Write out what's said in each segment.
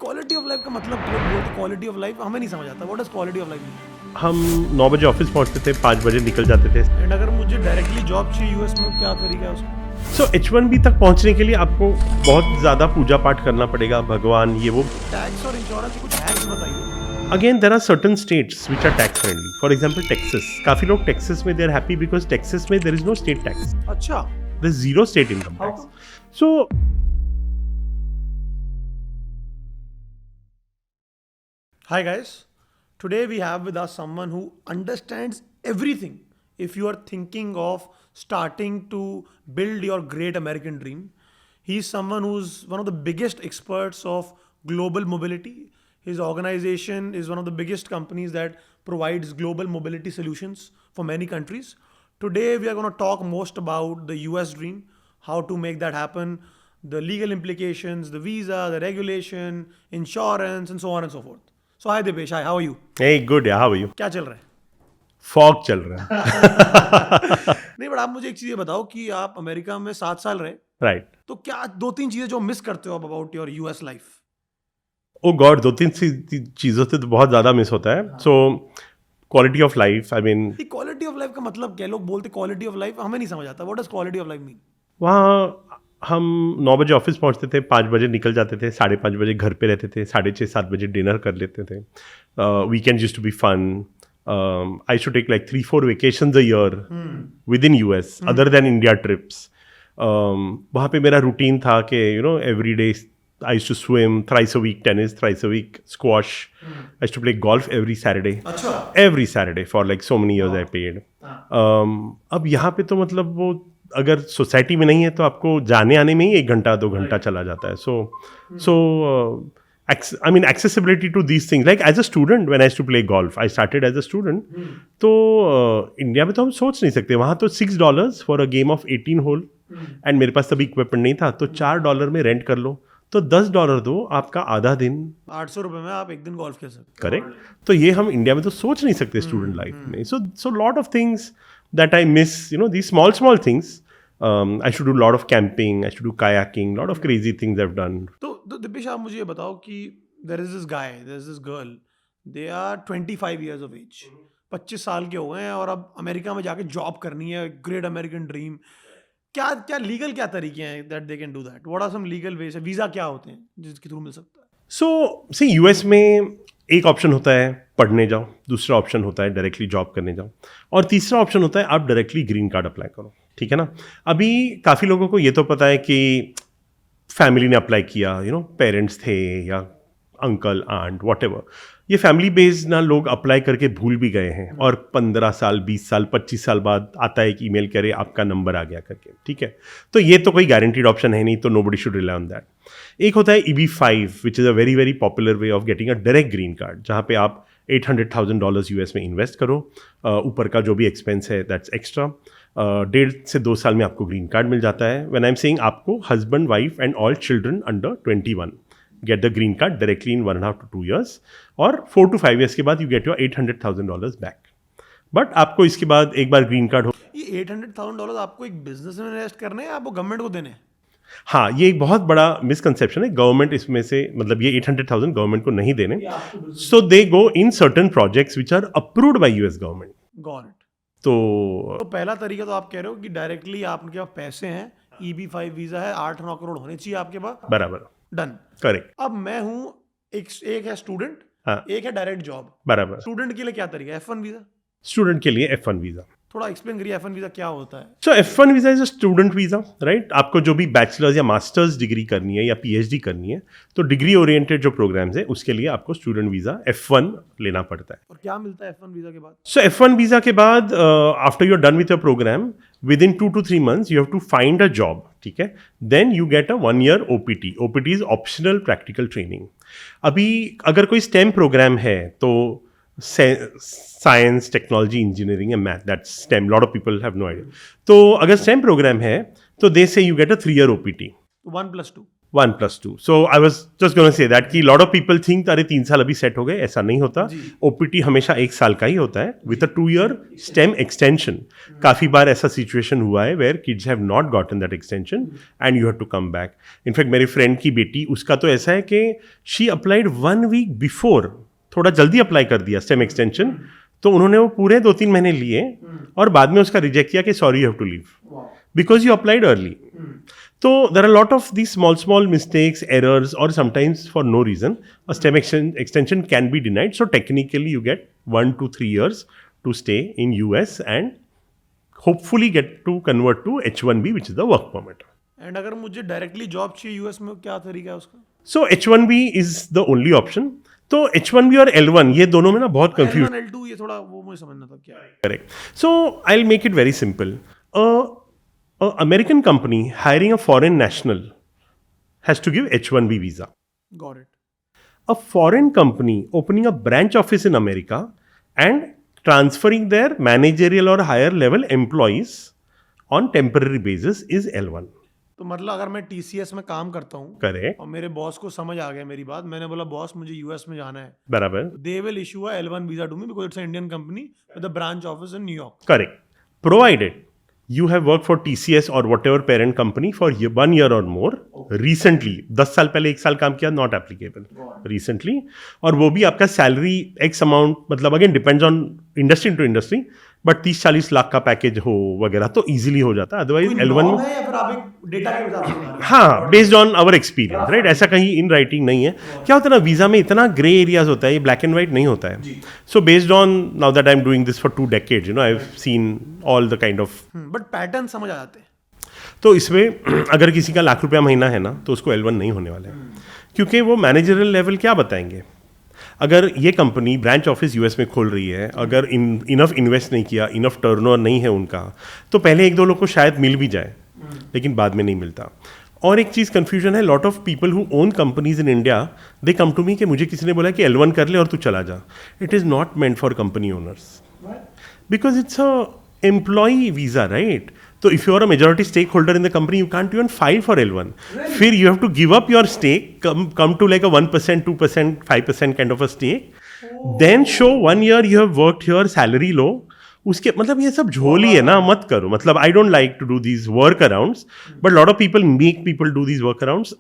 Quality of life का मतलब लोग बोलते क्वालिटी ऑफ लाइफ हमें नहीं समझ आता. What is quality of life? हम 9 बजे ऑफिस पहुंचते थे, 5 बजे निकल जाते थे. एंड अगर मुझे डायरेक्टली जॉब चाहिए यूएस में, क्या तरीका है उसका? सो H1B तक पहुंचने के लिए आपको बहुत ज़्यादा पूजा पाठ करना पड़ेगा, भगवान ये वो. टैक्स और इंश्योरेंस के कुछ हैक्स बताइए. Again there are certain states which are tax friendly. For example Texas. काफ़ी लोग टेक्सास में they are happy because Texas में there is no state tax. अच्छा. There is zero state income How tax. So Hi guys, today we have with us someone who understands everything. If you are thinking of starting to build your great American dream, he's someone who's one of the biggest experts of global mobility. His organization is one of the biggest companies that provides global mobility solutions for many countries. Today we are going to talk most about the US dream, how to make that happen, the legal implications, the visa, the regulation, insurance, and so on and so forth. So hi Dipesh, hi, how are you? hey good, yeah, how are you? क्या चल रहा है? Fog चल रहा है. नहीं, but आप मुझे एक चीज ये बताओ कि आप अमेरिका में 7 साल रहे, राइट. तो क्या 2-3 चीजें जो मिस करते हो about your US life? Oh God, 2-3 चीज़ों से तो बहुत ज़्यादा मिस होता है. So quality of life, I mean quality of life का मतलब क्या? लोग बोलते क्वालिटी ऑफ लाइफ हमें नहीं समझ आता. What does quality of life mean? वहाँ हम 9 बजे ऑफिस पहुँचते थे, 5 बजे निकल जाते थे, 5:30 बजे घर पे रहते थे, 6:30-7 बजे डिनर कर लेते थे. Weekends used to be fun. I should take like 3-4 vacations a year within US other than India trips. वहाँ पे मेरा रूटीन था कि every day I used to swim thrice a week, tennis thrice a week, squash. I used to play golf every Saturday. अच्छा. Every Saturday for like so many years I played. अब यहाँ पे तो मतलब वो अगर सोसाइटी में नहीं है तो आपको जाने आने में ही 1 घंटा 2 घंटा चला जाता है. So I mean accessibility to these things. Like as a student when I used to play golf, I started as a student. तो इंडिया में तो हम सोच नहीं सकते. वहाँ तो $6 for a game of 18 hole. And मेरे पास तभी इक्विपमेंट नहीं था, तो $4 में रेंट कर लो, तो $10 दो, आपका आधा दिन 800 रुपए में आप एक दिन गोल्फ खेल सकते. करेक्ट. तो ये हम इंडिया में तो सोच नहीं सकते स्टूडेंट लाइफ में. So lot of things that I miss, the small things. I should do lot of camping, I should do kayaking, lot of crazy things I have done. तो दिपेश, आप मुझे ये बताओ कि there is this guy, there is this girl, they are 25 years of age, 25 साल के हो गए हैं और अब अमेरिका में जाके जॉब करनी है, ग्रेट अमेरिकन ड्रीम. क्या लीगल क्या तरीके हैं that they can do that? What are some legal ways? Visa क्या होते हैं जिसके थ्रू मिल सकता है? सो सी यूएस में एक ऑप्शन होता है पढ़ने जाओ, दूसरा ऑप्शन होता है डायरेक्टली जॉब करने जाओ, और तीसरा ऑप्शन होता है आप डायरेक्टली ग्रीन कार्ड अप्लाई करो. ठीक है ना. अभी काफ़ी लोगों को ये तो पता है कि फैमिली ने अप्लाई किया, पेरेंट्स थे या अंकल आंट व्हाटएवर, ये फैमिली बेस्ड ना लोग अप्लाई करके भूल भी गए हैं, और 15 साल 20 साल 25 साल बाद आता है कि ईमेल करे आपका नंबर आ गया करके. ठीक है. तो ये तो कोई गारंटीड ऑप्शन है नहीं, तो nobody should rely on that. एक होता है EB-5 which is a very very popular way of getting a direct green card, जहाँ पे आप $800,000 यूएस में इन्वेस्ट करो, ऊपर का जो भी एक्सपेंस है दैट्स एक्स्ट्रा. 1.5 से 2 साल में आपको ग्रीन कार्ड मिल जाता है. व्हेन आई एम सेइंग आपको husband wife and all children under 21 get the green card directly in 1.5 to 2 years, और 4 to 5 years के बाद you get your $800,000 back. But आपको इसके बाद एक बार ग्रीन कार्ड हो, ये $800,000 आपको एक बिजनेस में इन्वेस्ट करने हैं, आपको गवर्नमेंट को देने हैं? हाँ, ये एक बहुत बड़ा मिसकंसेप्शन है. गवर्नमेंट इसमें से, मतलब ये 800,000 गवर्नमेंट को नहीं देने. So they go in certain projects which are approved by US government. Got it. तो पहला तरीका तो आप कह रहे हो कि डायरेक्टली आपके पास पैसे हैं, EB-5 वीजा है, 8-9 करोड़ होने चाहिए आपके पास, बराबर, डन. करेक्ट. अब मैं हूं एक है स्टूडेंट, हाँ, एक है डायरेक्ट जॉब. बराबर. स्टूडेंट के लिए क्या तरीका है? F1 visa. स्टूडेंट के लिए F1 वीज़ा. थोड़ा एक्सप्लेन करिए F1 वीजा क्या होता है. सो F1 visa is a student visa, right. आपको जो भी बैचलर्स या मास्टर्स डिग्री करनी है या PhD करनी है, तो डिग्री ओरिएंटेड जो प्रोग्राम्स है उसके लिए आपको स्टूडेंट वीज़ा F1 लेना पड़ता है. और क्या मिलता है F1 वीजा के बाद? सो F1 वीज़ा के बाद after you are done with your program, with in 2 to 3 months you have to find a job. ठीक है. Then you get a 1 year OPT. OPT is optional practical training. अभी अगर कोई STEM program है तो science, technology, engineering या math, that's STEM. Lot of people have no idea. तो अगर STEM प्रोग्राम है तो they say you get a 3 year OPT. 1+2. 1+2. So I was just going to say that कि lot of people think अरे 3 साल अभी set हो गए, ऐसा नहीं होता. OPT हमेशा 1 साल का ही होता है with a 2-year STEM extension. काफ़ी बार ऐसा सिचुएशन हुआ है where kids have not gotten that extension and you have to come back. In fact मेरे फ्रेंड की बेटी, उसका तो ऐसा है कि she applied 1 week before, थोड़ा जल्दी अप्लाई कर दिया STEM extension, तो उन्होंने वो पूरे 2-3 महीने लिए और बाद में उसका रिजेक्ट किया कि sorry you have to leave because you applied early. So there are a lot of these small mistakes, errors, or sometimes for no reason a STEM extension can be denied. So technically you get 1 to 3 years to stay in US and hopefully get to convert to H1B, which is the work permit. And अगर मुझे directly job चाहिए US में, क्या तरीका है उसका? So H1B is the only option. तो H1B और L1 ये दोनों में ना बहुत कंफ्यूज. L1 L2 ये थोड़ा वो मुझे समझना था क्या है. Correct. So I'll make it very simple. A American company hiring a foreign national has to give H1B visa. Got it. A foreign company opening a branch office in America and transferring their managerial or higher level employees on temporary basis is L1. तो मतलब अगर मैं TCS में काम करता हूँ, correct, और मेरे बॉस को समझ आ गया मेरी बात, मैंने बोला बॉस मुझे यूएस में जाना है, बराबर, they will issue a L1 visa to me because it's an Indian company with a branch office in New York. Correct, provided you have worked for TCS or whatever parent company for 1 year or more recently. 10 साल पहले 1 साल काम किया, not applicable. Recently, और वो भी आपका salary X amount, मतलब again depends on industry to industry, but 30-40 lakh का पैकेज हो वगैरह तो इजीली हो जाता है. अदरवाइज L1 है या फिर आप एक डेटा के हिसाब से बता रहे हैं? हाँ, based on our experience, right. ऐसा कहीं इन राइटिंग नहीं है. क्या होता है ना, वीजा में इतना ग्रे एरियाज होता है, ये ब्लैक एंड व्हाइट नहीं होता है. So based on, now that I am doing this for 2 decades, I have seen all the kind of. But pattern समझ आ जाते हैं. तो इसमें अगर किसी का ₹1,00,000 महीना है ना, तो उसको L1 नहीं होने वाला है, क्योंकि वो मैनेजरियल लेवल क्या बताएंगे. अगर ये कंपनी ब्रांच ऑफिस यूएस में खोल रही है, अगर इनफ इन्वेस्ट नहीं किया, इनफ टर्नओवर नहीं है उनका, तो पहले 1-2 लोग को शायद मिल भी जाए, लेकिन बाद में नहीं मिलता. और एक चीज़ कन्फ्यूजन है, lot of people who own companies in India, they come to me कि मुझे किसी ने बोला कि L1 कर ले और तू चला जा. It is not meant for company owners, because it's a employee visa, right. So if you are a majority stakeholder in the company, you can't even file for L1. फिर you have to give up your stake, come to like a 1%, 2%, 5% kind of a stake. Then show 1 year you have worked here, salary low. उसके मतलब ये सब झोली है ना, मत करो. मतलब I don't like to do these workarounds, but lot of people make people do these workarounds.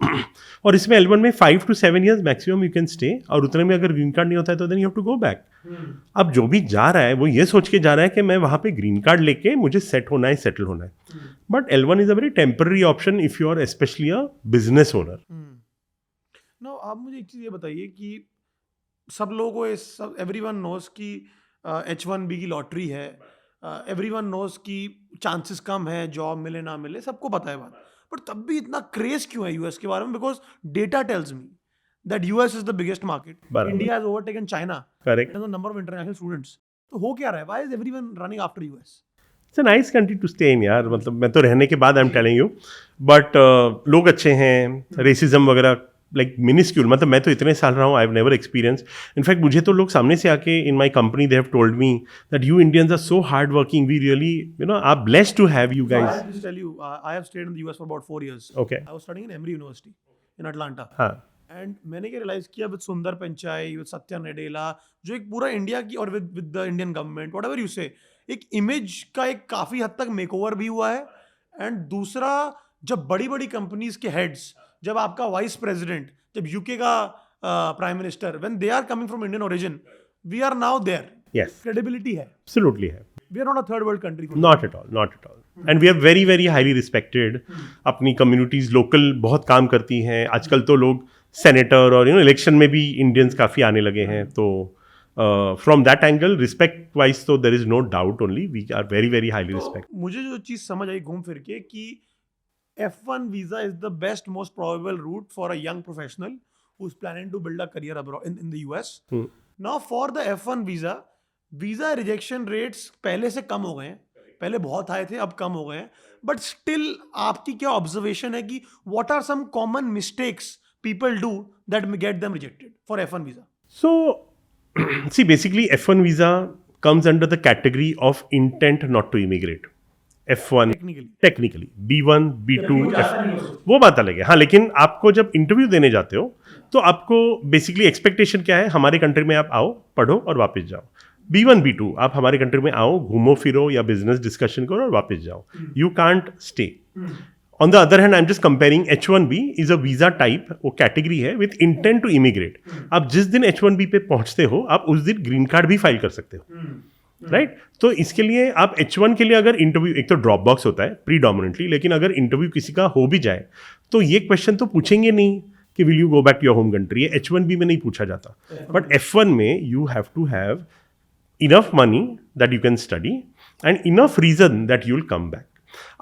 और इसमें L1 में 5 to 7 years maximum you can stay, और उतने में अगर ग्रीन कार्ड नहीं होता है तो then you have to go back. अब जो भी जा रहा है वो ये सोच के जा रहा है कि मैं वहाँ पे ग्रीन कार्ड लेके मुझे सेट होना है, सेटल होना है. But L1 is a very temporary option if you are specially a business owner. No, आप मुझे एक चीज़ ये बताइए कि सब लोगों को सब एवरीवन नोज कि H1B की लॉटरी है, एवरीवन नोज कि चांसेस कम है जॉब मिले ना मिले, सबको पता है बात. पर तब भी इतना क्रेज क्यों है यूएस के बारे में? Because data tells me that US is the biggest market. India has overtaken China, correct, the number of international students. तो हो क्या रहा है? Why is everyone running after US? It's a nice country to stay in यार. मतलब मैं तो रहने के बाद I am telling you, but लोग अच्छे हैं, रेसिज्म वगैरह लाइक मिनिस्क्यूल. मतलब मैं तो इतने साल रहा हूँ, I have never experience. In fact मुझे तो लोग सामने से आके in my company they have told me that you Indians are so hard working, we really are blessed to have you guys. I'll just tell you, I have stayed in the US for about 4 years. Okay. I was studying in Emory University in Atlanta. हाँ, and मैंने क्या realise किया with सुंदर Pichai, with Satya Nadella, जो एक पूरा India की, और with the Indian government, whatever you से, एक इमेज का एक काफ़ी हद तक मेकओवर भी हुआ है. एंड दूसरा, जब बड़ी बड़ी कंपनीज के हेड्स, जब आपका वाइस प्रेसिडेंट, जब यूके का prime minister, when they are coming from Indian origin, we are now there. Yes, credibility है, एब्सोल्युटली है. We are not a third world country. Not at all, not at all. And we are very very highly respected. अपनी communities local बहुत काम करती हैं. आजकल तो लोग सेनेटर और इलेक्शन में भी इंडियंस काफ़ी आने लगे हैं. तो from that angle, respect wise, तो there is no doubt, only we are very very highly respect. मुझे जो चीज़ समझ आई घूम फिर के कि F1 visa is the best, most probable route for a young professional who's planning to build a career abroad in the US. Now for the F1 visa rejection rates पहले से कम हो गए हैं. पहले बहुत हाई थे, अब कम हो गए हैं. बट स्टिल आपकी क्या ऑब्जर्वेशन है कि what are some common mistakes people do that may get them rejected for F1 visa? So, see, basically F1 visa comes under the category of intent not to immigrate. F1 Technically. Technically B1 B2 जाता नहीं हो वो बात अलग है। हाँ, लेकिन आपको जब इंटरव्यू देने जाते हो तो आपको बेसिकली एक्सपेक्टेशन क्या है, हमारे कंट्री में आप आओ, पढ़ो और वापस जाओ। B1 B2 आप हमारे कंट्री में आओ, घूमो फिरो या बिजनेस डिस्कशन करो और वापस जाओ। You can't stay. On the other hand I am just comparing H1B is a visa type, वो कैटेगरी है विथ इंटेंट टू इमिग्रेट। आप जिस दिन H1B पे पहुंचते हो आप उस दिन ग्रीन कार्ड भी फाइल कर सकते हो, राइट? तो इसके लिए आप H1 के लिए अगर इंटरव्यू, एक तो ड्रॉप बॉक्स होता है प्रीडोमिनेंटली, लेकिन अगर इंटरव्यू किसी का हो भी जाए तो ये क्वेश्चन तो पूछेंगे नहीं कि will you go back to your home country, ये H1B में नहीं पूछा जाता। बट F1 में you have to have enough money that you can study and enough reason that you will come back.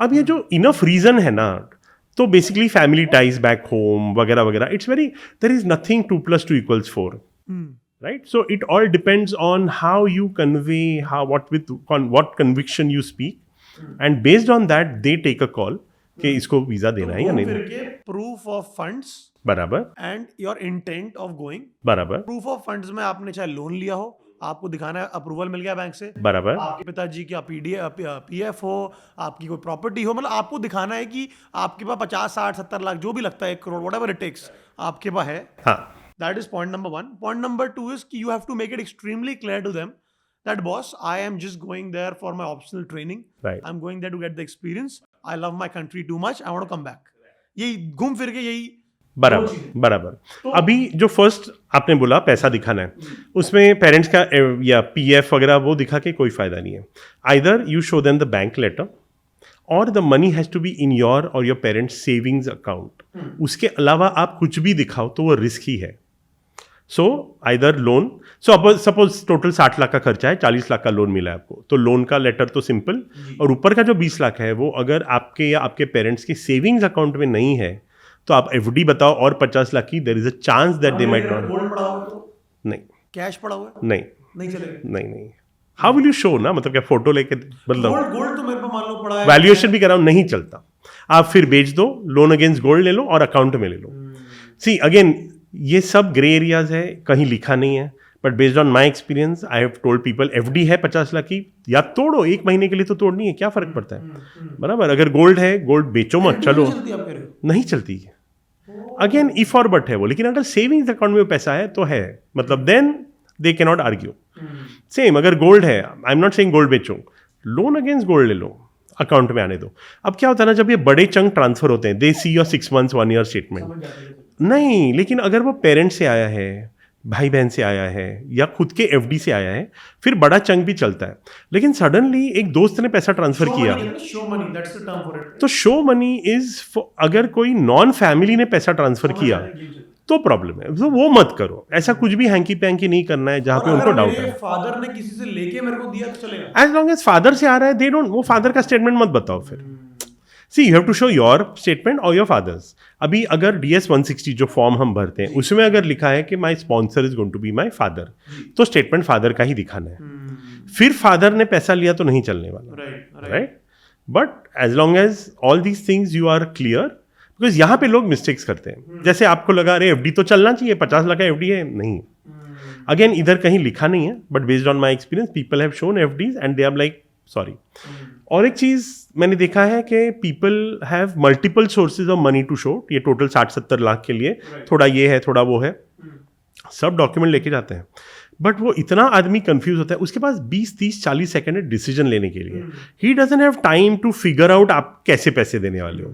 अब ये जो इनफ रीजन है ना, तो basically family ties back home वगैरह वगैरह, it's very, there is nothing 2 + 2 = 4, right? So it all depends on how you convey, what conviction you speak, and based on that they take a call कि इसको visa देना है या नहीं। फिर के प्रूफ ऑफ फंड्स बराबर and your intent of going. बराबर प्रूफ ऑफ फंड्स में आपने चाहे लोन लिया हो, आपको दिखाना है अप्रूवल मिल गया बैंक से, बराबर आपके पिताजी की PF हो, आपकी कोई प्रॉपर्टी हो, मतलब आपको दिखाना है कि आपके पास 50, 60, 70 लाख जो भी लगता है, 1 करोड़, व्हाटएवर इट टेक्स, आपके पास है। हाँ, That is point number 1. Point number 2 is you have to make it extremely clear to them that boss, I am just going there for my optional training. Right. I'm going there to get the experience. I love my country too much. I want to come back. यही घूम फिर के यही बराबर बराबर। अभी जो first आपने बोला पैसा दिखाना है, उसमें पेरेंट्स का या PF वगैरह वो दिखा के कोई फायदा नहीं है। Either you show them the bank letter और the money has to be in your और योर पेरेंट्स सेविंग्स अकाउंट। उसके अलावा आप कुछ भी दिखाओ तो वो रिस्क ही है। So either loan, suppose total 60 lakh का खर्चा है, 40 लाख का लोन मिला है आपको, तो लोन का लेटर तो सिंपल, और ऊपर का जो 20 लाख है वो अगर आपके या आपके पेरेंट्स के सेविंग्स अकाउंट में नहीं है तो आप FD बताओ और 50 लाख की, there is a chance that they might not. Gold पड़ा हुआ है, नहीं, कैश पड़ा हुआ है, नहीं नहीं चलेगा। नहीं, हाउ विल यू शो ना, मतलब क्या फोटो लेके, मतलब गोल्ड तो मेरे पे मान लो पड़ा है, वैल्यूएशन भी कराओ, नहीं चलता। आप फिर बेच दो, लोन अगेंस्ट गोल्ड ले लो और अकाउंट में ले लो। सी अगेन ये सब ग्रे एरियाज है, कहीं लिखा नहीं है, but based on my experience I have told people FD है 50 लाख की, या तोड़ो, 1 महीने के लिए तो तोड़नी है, क्या फर्क पड़ता है, बराबर? अगर गोल्ड है, गोल्ड बेचो मत, चलो, नहीं चलती है। अगेन इफ और बट है वो, लेकिन अगर सेविंग्स अकाउंट में पैसा है तो है, मतलब then they can not argue. Same अगर गोल्ड है, I am not saying gold बेचो, लोन अगेंस्ट गोल्ड ले लो, अकाउंट में आने दो। अब क्या होता है ना, जब ये बड़े चंक ट्रांसफर होते हैं, they see your 6 months 1 year statement, नहीं, लेकिन अगर वो पेरेंट्स से आया है, भाई बहन से आया है, या खुद के FD से आया है, फिर बड़ा चंक भी चलता है। लेकिन सडनली एक दोस्त ने पैसा ट्रांसफर किया, तो शो मनी इज, अगर कोई नॉन फैमिली ने पैसा ट्रांसफर किया तो प्रॉब्लम है, तो वो मत करो। ऐसा कुछ भी हैंकी पैंकी नहीं करना है जहां पे उनको डाउट है। फादर ने किसी से लेके मेरे को दिया तो चलेगा, एज लॉन्ग एज फादर से आ रहा है, दे डोंट, वो फादर का स्टेटमेंट मत बताओ फिर। See you have to show your statement और योर फादर्स। अभी अगर DS 160 जो फॉर्म हम भरते हैं उसमें अगर लिखा है कि my sponsor is going to be my father, तो स्टेटमेंट फादर का ही दिखाना है। फिर फादर ने पैसा लिया तो नहीं चलने वाला, right? But as long as all these things you are clear, because यहाँ पे लोग मिस्टेक्स करते हैं। जैसे आपको लगा अरे FD तो चलना चाहिए, 50 लाख का FD है, नहीं, अगेन इधर कहीं लिखा नहीं है, but based on my experience people have shown FDs and they are like sorry. और एक चीज मैंने देखा है कि people have multiple sources of money to show, ये टोटल 60-70 लाख के लिए, थोड़ा ये है, थोड़ा वो है, सब डॉक्यूमेंट लेके जाते हैं, बट वो इतना आदमी कंफ्यूज होता है, उसके पास 20-30-40 सेकंड है डिसीजन लेने के लिए। He doesn't have time to figure out आप कैसे पैसे देने वाले हो।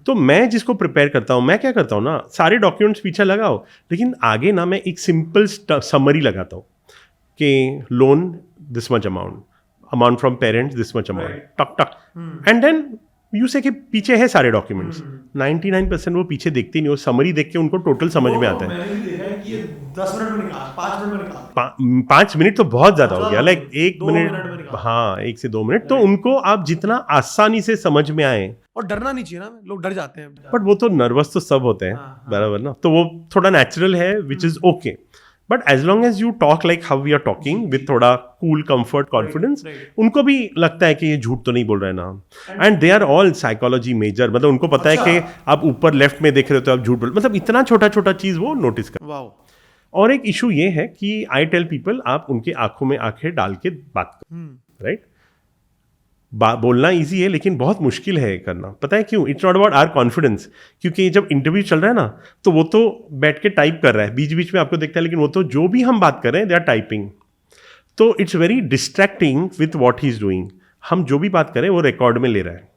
तो मैं जिसको प्रिपेयर करता हूँ, मैं क्या करता हूँ ना, सारे डॉक्यूमेंट्स पीछे लगाओ, लेकिन आगे ना मैं एक सिंपल समरी लगाता हूँ कि loan this much amount from parents this much amount, टक टक, एंड देन यू से कि पीछे है सारे डॉक्यूमेंट्स। 99% वो पीछे देखते नहीं, वो समरी देख के उनको टोटल समझ में आता है। 10 मिनट में निकाल, 5 मिनट में निकाल, 5 मिनट तो बहुत ज्यादा हो गया, लाइक 1 मिनट, हाँ 1 से 2 मिनट, तो उनको आप जितना आसानी से समझ में आए। और डरना नहीं चाहिए ना, लोग डर जाते हैं, बट वो तो नर्वस तो सब होते हैं, बराबर ना, तो वो थोड़ा नेचुरल है, which is okay. But as long as you talk like how we are talking with थोड़ा कूल कंफर्ट कॉन्फिडेंस, उनको भी लगता है कि ये झूठ तो नहीं बोल रहे हैं ना। And they are all psychology major, मतलब उनको पता है कि आप ऊपर लेफ्ट में देख रहे हो तो आप झूठ बोल, मतलब इतना छोटा छोटा चीज वो नोटिस कर। वाओ। और एक इशू ये है कि आई टेल पीपल, आप उनके आंखों में आंखें डाल के बात करो, राइट? बोलना इजी है लेकिन बहुत मुश्किल है करना। पता है क्यों? It's not about our confidence, क्योंकि जब इंटरव्यू चल रहा है ना तो वो तो बैठ के टाइप कर रहा है, बीच बीच में आपको देखता है, लेकिन वो तो जो भी हम बात कर रहे हैं दे आर टाइपिंग, तो it's very distracting with what he is doing. हम जो भी बात करें वो रिकॉर्ड में ले रहा है,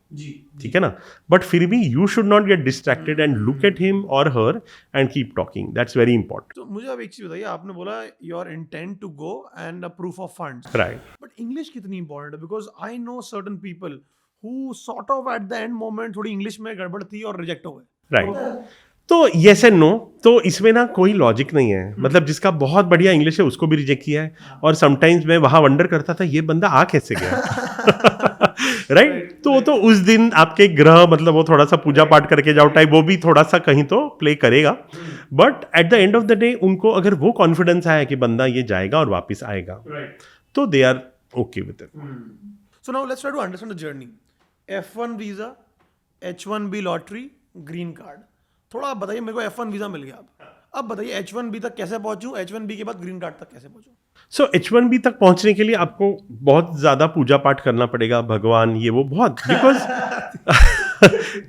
ठीक है ना, बट फिर भी you should not get distracted and look at him और her and keep talking, that's very important. तो मुझे अब एक चीज बताइए, आपने बोला your intent to go and a proof of funds, right, but English कितनी इंपॉर्टेंट है? Because I know certain people who sort of at the end moment थोड़ी इंग्लिश में गड़बड़ थी और रिजेक्ट हो गए। राइट। तो येस एंड नो, तो इसमें ना कोई लॉजिक नहीं है। मतलब जिसका बहुत बढ़िया इंग्लिश है उसको भी रिजेक्ट किया है, और समटाइम्स मैं वहां वंडर करता था ये बंदा आ कैसे गया। राइट तो उस दिन आपके ग्रह, मतलब वो थोड़ा सा पूजा पाठ करके जाओ टाइप, वो भी थोड़ा सा कहीं तो प्ले करेगा, but at the end of the day उनको अगर वो कॉन्फिडेंस आया कि बंदा ये जाएगा और वापस आएगा, तो दे आर okay with it. So now let's try to understand the journey. F1 visa, H1B lottery, green card. थोड़ा आप बताइए, मेरे को F1 वीजा मिल गया, अब बताइए H1B तक कैसे पहुंचूं, H1B के बाद ग्रीन कार्ड तक कैसे पहुंचूं? सो H1B तक पहुंचने के लिए आपको बहुत ज्यादा पूजा पाठ करना पड़ेगा, भगवान ये वो बहुत, बिकॉज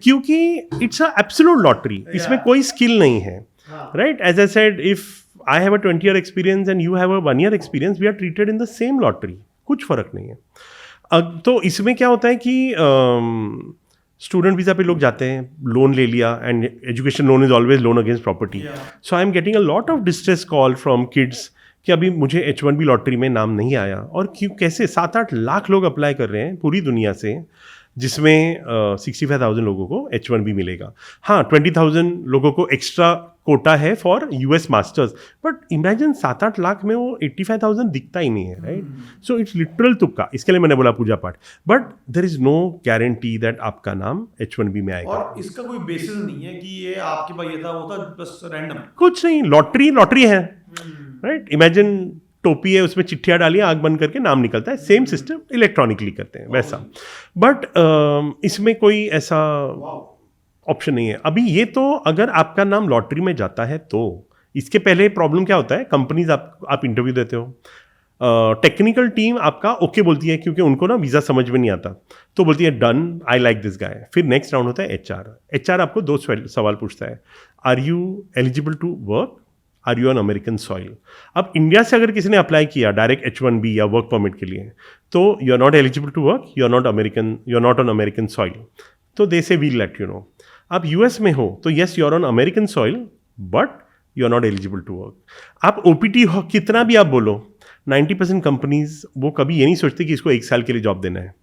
क्योंकि इट्स अ एब्सोल्यूट लॉटरी, इसमें कोई स्किल नहीं है, right. As I said, if I have a 20 year experience and you have a 1 year experience, we are treated in the same lottery, कुछ फर्क नहीं है। तो इसमें क्या होता है कि स्टूडेंट वीजा पे लोग जाते हैं, लोन ले लिया, and education loan is always loan against property, so I am getting a lot of distress call from kids कि अभी मुझे H1B लॉटरी में नाम नहीं आया, और क्यों, कैसे 7-8 लाख लोग अप्लाई कर रहे हैं पूरी दुनिया से, जिसमें 65,000 लोगों को H1B मिलेगा। हाँ, 20,000 लोगों को एक्स्ट्रा कोटा है for US masters, but imagine 7-8 lakh में वो 85,000 दिखता ही नहीं है, राइट। सो इट्स लिटरल तुक्का, इसके लिए मैंने बोला पूजा पाठ, but there is no guarantee that आपका नाम H1B में आएगा। और इसका कोई बेसिस नहीं है कि ये आपके पास ये था वो था, बस रैंडम कुछ नहीं, लॉटरी है, राइट। इमेजिन टोपी है, उसमें चिट्ठियाँ डालिए, आग बंद करके नाम निकलता है, सेम सिस्टम इलेक्ट्रॉनिकली करते हैं वैसा, बट इसमें कोई ऐसा ऑप्शन नहीं है अभी। ये तो अगर आपका नाम लॉटरी में जाता है तो, इसके पहले प्रॉब्लम क्या होता है, कंपनीज आप इंटरव्यू देते हो, टेक्निकल टीम आपका ओके बोलती है, क्योंकि उनको ना वीज़ा समझ में नहीं आता, तो बोलती है done, I like this guy. फिर नेक्स्ट राउंड होता है HR आपको 2 सवाल पूछता है, are you eligible to work, are you on American soil. अब इंडिया से अगर किसी ने अप्लाई किया डायरेक्ट H1B या वर्क परमिट के लिए, तो you are not eligible to work, you are not on American soil, तो they say we'll let you know. आप US में हो तो yes you are on American soil, but you are not eligible to work. आप OPT हो, कितना भी आप बोलो, 90% कंपनीज वो कभी ये नहीं सोचते कि इसको 1 साल के लिए जॉब देना है।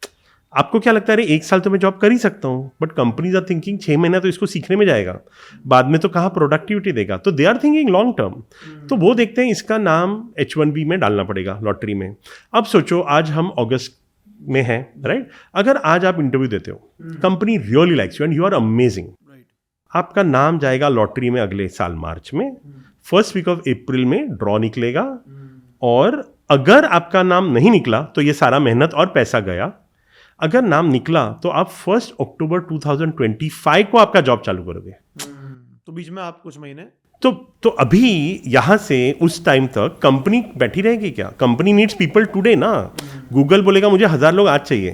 आपको क्या लगता है, अरे 1 साल तो मैं जॉब कर ही सकता हूँ, बट कंपनीज आर थिंकिंग 6 महीना तो इसको सीखने में जाएगा, बाद में तो कहाँ प्रोडक्टिविटी देगा, तो दे आर थिंकिंग लॉन्ग टर्म, तो वो देखते हैं इसका नाम H1B में डालना पड़ेगा लॉटरी में। अब सोचो, आज हम अगस्त में हैं, राइट। अगर आज आप इंटरव्यू देते हो, company really likes you and you are amazing, आपका नाम जाएगा लॉटरी में अगले साल मार्च में, फर्स्ट वीक ऑफ अप्रैल में ड्रॉ निकलेगा, और अगर आपका नाम नहीं निकला तो ये सारा मेहनत और पैसा गया। अगर नाम निकला तो आप 1 अक्टूबर 2025 को आपका जॉब चालू करोगे। तो बीच में आप कुछ महीने तो अभी यहाँ से उस टाइम तक कंपनी बैठी रहेगी क्या? कंपनी नीड्स पीपल टुडे ना। गूगल बोलेगा मुझे 1000 लोग आज चाहिए,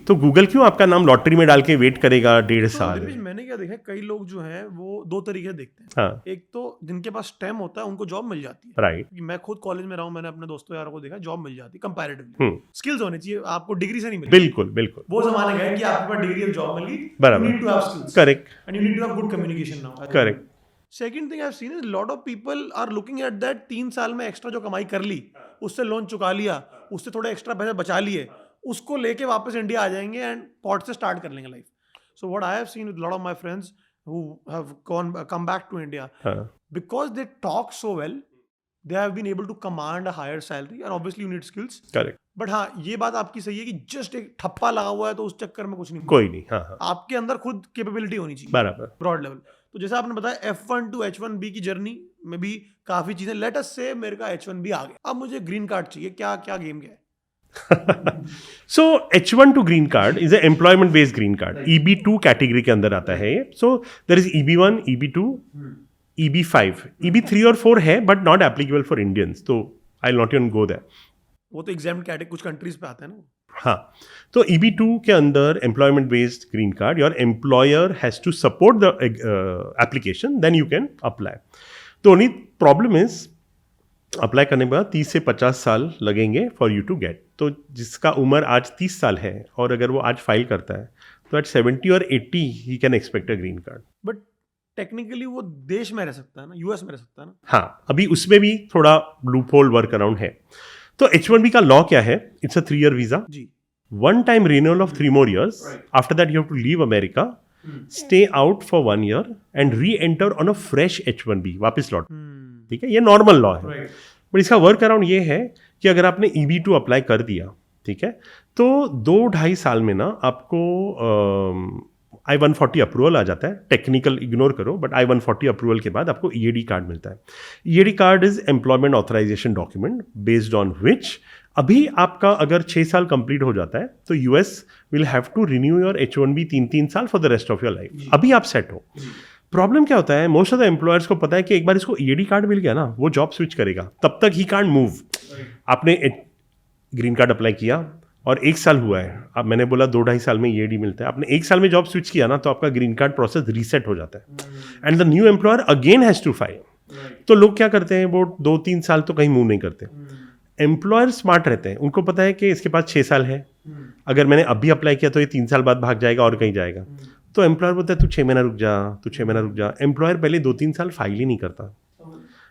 तो गूगल क्यों आपका नाम लॉटरी में डाल के वेट करेगा 1.5 साल? मैंने क्या देखा है, कई लोग जो हैं वो 2 तरीके देखते हैं। हाँ, एक तो जिनके पास स्टेम होता है उनको जॉब मिल जाती है, राइट। मैं खुद कॉलेज में रहा हूँ, मैंने अपने दोस्तों यारों को देखा, जॉब मिल जाती है कंपैरेटिवली। स्किल्स होनी चाहिए, आपको डिग्री से नहीं मिलेगी। बिल्कुल बिल्कुल, वो जमाने गए कि आपके पास डिग्री और जॉब मिली, बराबर, you need to have skills. Correct And you need to have good communication now. Correct. Second thing I've seen is lot of people are looking at that 3 साल में एक्स्ट्रा जो कमाई कर ली, उससे लोन चुका लिया, उससे थोड़े एक्स्ट्रा पैसे बचा लिए, उसको लेके वापस इंडिया आ जाएंगे एंड पॉट से स्टार्ट कर लेंगे life. So what I have seen with lot of my friends who have come back to India, because they talk so well, they have been able to command a higher salary, and obviously you need skills. Correct. But हाँ, ये बात आपकी सही है कि just एक ठप्पा लगा हुआ है तो उस चक्कर में कुछ नहीं, कोई नहीं। हाँ हाँ, आपके अंदर खुद कैपेबिलिटी होनी चाहिए, बराबर। Broad level. तो जैसे आपने बताया F1 to H1B की जर्नी में भी काफी चीजें, लेट अस से मेरे का H1B आ गया, अब मुझे ग्रीन कार्ड चाहिए, क्या क्या गेम क्या है? So H1 to green card is a employment based green card, EB2 category के अंदर आता है ये। So there is EB1, EB2, EB5, EB3 और 4 है, but not applicable for Indians, तो I'll not even go there. वो तो एग्जाम कैटेगरी कुछ कंट्रीज पे आते हैं ना। हाँ, तो EB2 के अंदर employment based green card, your employer has to support the application, then you can apply. तो ओनली प्रॉब्लम इज अप्लाई करने के बाद 30 से 50 साल लगेंगे फॉर यू टू गेट. तो जिसका उम्र आज 30 साल है और अगर वो आज फाइल करता है तो एट 70 और 80 he can expect a green card. But technically वो देश में रह सकता है ना, यूएस में रह सकता है ना. हाँ, अभी उसमें भी थोड़ा लूप होल वर्क अराउंड है. तो H1B का लॉ क्या है? इट्स अ 3-year वीजा, जी. one time renewal of 3 more years. Right. After that you have to leave America, stay out for 1 year and re-enter on a fresh H1B, वापस लौट. ठीक है, ये नॉर्मल लॉ है. But इसका work around ये है कि अगर आपने EB2 अप्लाई कर दिया, ठीक है, तो 2-2.5 साल में ना आपको I-140 अप्रूवल आ जाता है. टेक्निकल इग्नोर करो, बट I-140 अप्रूवल के बाद आपको EAD कार्ड मिलता है. EAD card is employment authorization document based on which अभी आपका अगर 6 साल कंप्लीट हो जाता है तो US will have to renew your H1B 3 साल for the rest of your life. अभी आप सेट हो. प्रॉब्लम क्या होता है, मोस्ट ऑफ द एम्प्लॉयर्स को पता है कि एक बार इसको EAD कार्ड मिल गया ना, वो जॉब स्विच करेगा, तब तक ही कांट मूव. आपने ग्रीन कार्ड अप्लाई किया और 1 साल हुआ है, अब मैंने बोला 2-2.5 साल में EAD मिलता है, आपने 1 साल में जॉब स्विच किया ना, तो आपका ग्रीन कार्ड प्रोसेस रीसेट हो जाता है and the new employer again has to file. तो लोग क्या करते हैं, वो 2-3 साल तो कहीं मूव नहीं करते. एम्प्लॉयर स्मार्ट रहते हैं, उनको पता है कि इसके पास 6 साल है, अगर मैंने अभी अप्लाई किया तो ये 3 साल बाद भाग जाएगा और कहीं जाएगा. तो एम्प्लॉयर बोलता है तू 6 महीना रुक जा, तू 6 महीना रुक जा. एम्प्लॉयर पहले 2-3 साल फाइल ही नहीं करता,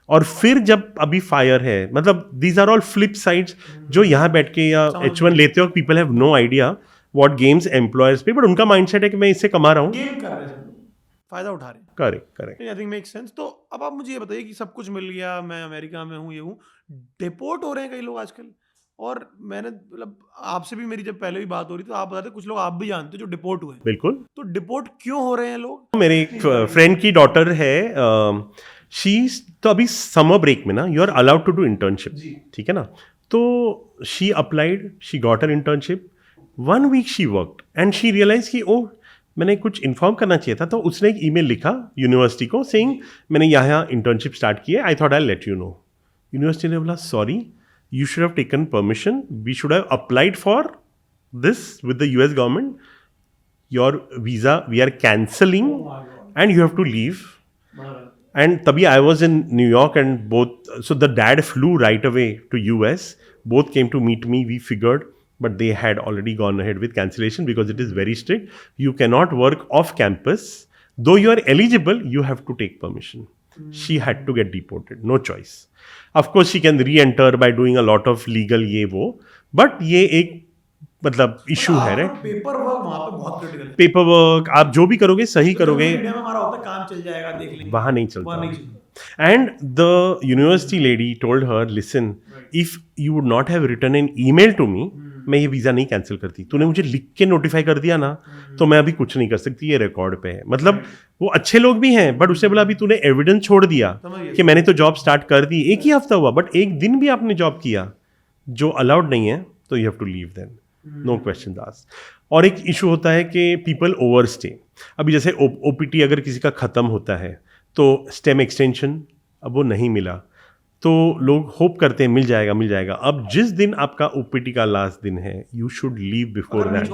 और फिर जब अभी फायर है, मतलब these are all flip sides जो यहाँ बैठ के या H1 लेते हो, people have no idea what games employers pay, but उनका माइंडसेट है कि मैं इससे कमा रहा हूँ, गेम कर रहे हैं, फायदा उठा रहे हैं. Correct. I think make sense. तो अब आप मुझे ये बताइए कि सब कुछ मिल गया, मैं अमेरिका में हूँ, ये हूँ, डिपोर्ट हो रहे हैं कई लोग आजकल. और मैंने मतलब आपसे भी मेरी जब पहले भी बात हो रही थी तो आप बताते कुछ लोग आप भी जानते हो जो डिपोर्ट हुए हैं. बिल्कुल. तो डिपोर्ट क्यों हो रहे हैं लोग? मेरे एक फ्रेंड की डॉटर है, शी तो अभी समर ब्रेक में ना you are allowed to do internship, ठीक है ना. तो she applied, she got an internship, 1 week she worked and she realise कि ओह मैंने कुछ इन्फॉर्म करना चाहिए था. तो उसने एक ईमेल लिखा यूनिवर्सिटी को सेइंग मैंने यहाँ इंटर्नशिप स्टार्ट की है, I thought I let you no. University ने बोला sorry, you should have taken permission, we should have applied for this with the US government, your visa we are cancelling and you have to leave. And tabhi I was in New York and both, so the dad flew right away to US, both came to meet me, we figured, but they had already gone ahead with cancellation because it is very strict. You cannot work off campus, though you are eligible, you have to take permission. She had to get deported, no choice. Of course she can re-enter by doing a lot of legal ये वो, but ये एक मतलब issue है. Right, paper work वहाँ पे बहुत critical है. पेपर वर्क आप जो भी करोगे सही करोगे, इंडिया में हमारा होता है काम चल जाएगा देख लेंगे, वहाँ नहीं वहाँ नहीं चलता. चलता. And the university lady told her, listen, if you would not have written an email to me, मैं ये वीज़ा नहीं कैंसिल करती. तूने मुझे लिख के नोटिफाई कर दिया ना, तो मैं अभी कुछ नहीं कर सकती, ये रिकॉर्ड पे है. मतलब वो अच्छे लोग भी हैं, बट उसने बोला अभी तूने एविडेंस छोड़ दिया कि मैंने तो जॉब स्टार्ट कर दी, 1 ही हफ्ता हुआ, बट 1 दिन भी आपने जॉब किया जो अलाउड नहीं है, तो you have to leave then, no question asked. और एक इशू होता है कि पीपल ओवर स्टे. अभी जैसे OPT अगर किसी का ख़त्म होता है तो स्टेम एक्सटेंशन अब वो नहीं मिला, तो लोग होप करते हैं मिल जाएगा. अब जिस दिन आपका OPT का लास्ट दिन है, you should leave before that.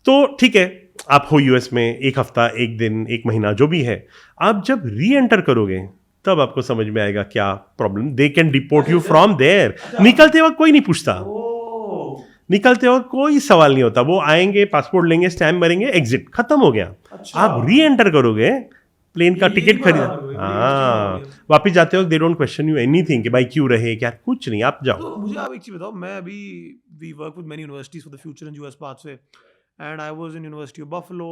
तो ठीक है, आप हो US में 1 हफ्ता, 1 दिन, 1 महीना, जो भी है, आप जब री एंटर करोगे तब आपको समझ में आएगा क्या problem. They can deport you from there. निकलते वक्त कोई नहीं पूछता, निकलते वक्त कोई सवाल नहीं होता. वो आएंगे, पासपोर्ट लेंगे, स्टैम्प भरेंगे, एग्जिट, खत्म हो गया. आप री एंटर करोगे, प्लेन का टिकट खरीदा, हाँ, वापिस जाते वक्त they don't question you anything कि भाई क्यों रहे, क्या, कुछ नहीं, आप जाओ. तो मुझे आप एक चीज बताओ, मैं अभी we work with many universities for the future in US pathway, and I was in University of Buffalo,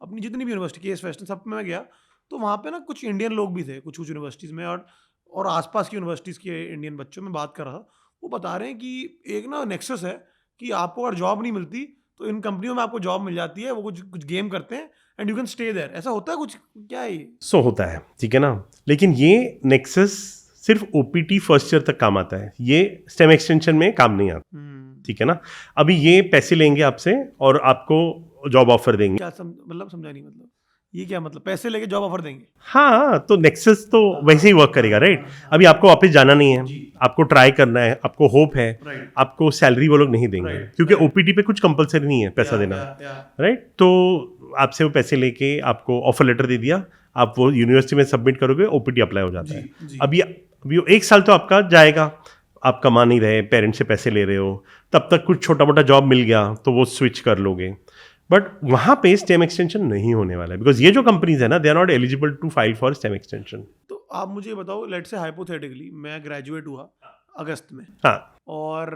अपनी जितनी भी यूनिवर्सिटी, केस वेस्टर्न, सब में मैं गया. तो वहाँ पे ना कुछ इंडियन लोग भी थे कुछ यूनिवर्सिटीज में, और आसपास की यूनिवर्सिटीज के इंडियन बच्चों में बात कर रहा था. वो बता रहे हैं कि एक ना नेक्सस है कि आपको अगर जॉब नहीं मिलती तो इन कंपनियों में आपको जॉब मिल जाती है, वो कुछ गेम करते हैं and you can stay there. ऐसा होता है कुछ, क्या है ये? सो होता है, ठीक है ना. लेकिन ये नेक्सस सिर्फ OPT फर्स्ट ईयर तक काम आता है, ये स्टेम एक्सटेंशन में काम नहीं आता, ठीक है ना. अभी ये पैसे लेंगे आपसे और आपको जॉब ऑफर देंगे. क्या मतलब समझा नहीं. मतलब ये क्या मतलब, पैसे लेके जॉब ऑफर देंगे? हाँ, तो नेक्सस तो वैसे ही वर्क करेगा, राइट? अभी आपको ऑफिस जाना नहीं है, आपको ट्राई करना है, आपको होप है, आपको सैलरी वो लोग नहीं देंगे, क्योंकि ओपीटी पे कुछ कंपलसरी नहीं है पैसा देना, राइट? तो आपसे वो पैसे लेके आपको ऑफर लेटर दे दिया, आप वो यूनिवर्सिटी में सबमिट करोगे, ओपीटी अप्लाई हो जाता है। अभी 1 साल तो आपका जाएगा, आप कमा नहीं रहे, पेरेंट्स से पैसे ले रहे हो, तब तक कुछ छोटा मोटा जॉब मिल गया तो वो स्विच कर लोगे, बट वहां पे स्टेम एक्सटेंशन नहीं होने वाला है, बिकॉज ये जो कंपनीज है ना, they are not eligible to file for STEM extension. तो आप मुझे बताओ, लेट्स से हाइपोथेटिकली मैं ग्रेजुएट हुआ अगस्त में, हाँ, और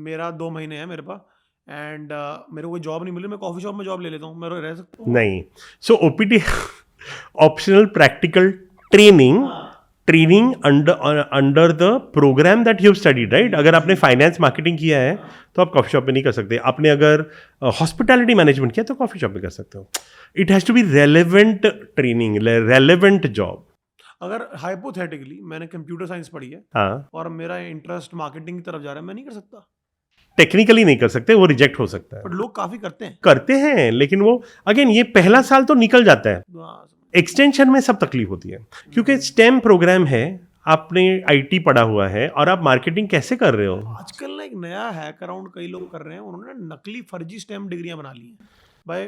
मेरा 2 महीने है मेरे पास, एंड मेरे को कोई जॉब नहीं मिली, मैं कॉफी शॉप में जॉब ले लेता हूँ, मैं रह सकता हूँ? नहीं। So OPT optional practical training under the program that you studied, right? अगर आपने फाइनेंस मार्केटिंग किया है तो आप कॉफी शॉप में नहीं कर सकते। आपने अगर हॉस्पिटैलिटी मैनेजमेंट किया तो कॉफी शॉप में कर सकते हो। It has to be relevant training, relevant job. अगर हाइपोथेटिकली मैंने कंप्यूटर साइंस पढ़ी है, हाँ, और मेरा इंटरेस्ट मार्केटिंग की तरफ जा रहा है, मैं नहीं कर सकता? टेक्निकली नहीं कर सकते, वो रिजेक्ट हो सकता है। बट लोग काफी करते हैं, लेकिन वो अगेन ये पहला साल तो निकल जाता है, हैं। एक्सटेंशन में सब तकलीफ होती है, क्योंकि स्टेम प्रोग्राम है, आपने आईटी पढ़ा हुआ है और आप मार्केटिंग कैसे कर रहे हो? आजकल ना एक नया हैक अराउंड कई लोग कर रहे हैं, उन्होंने नकली फर्जी स्टेम डिग्रियां बना ली हैं भाई।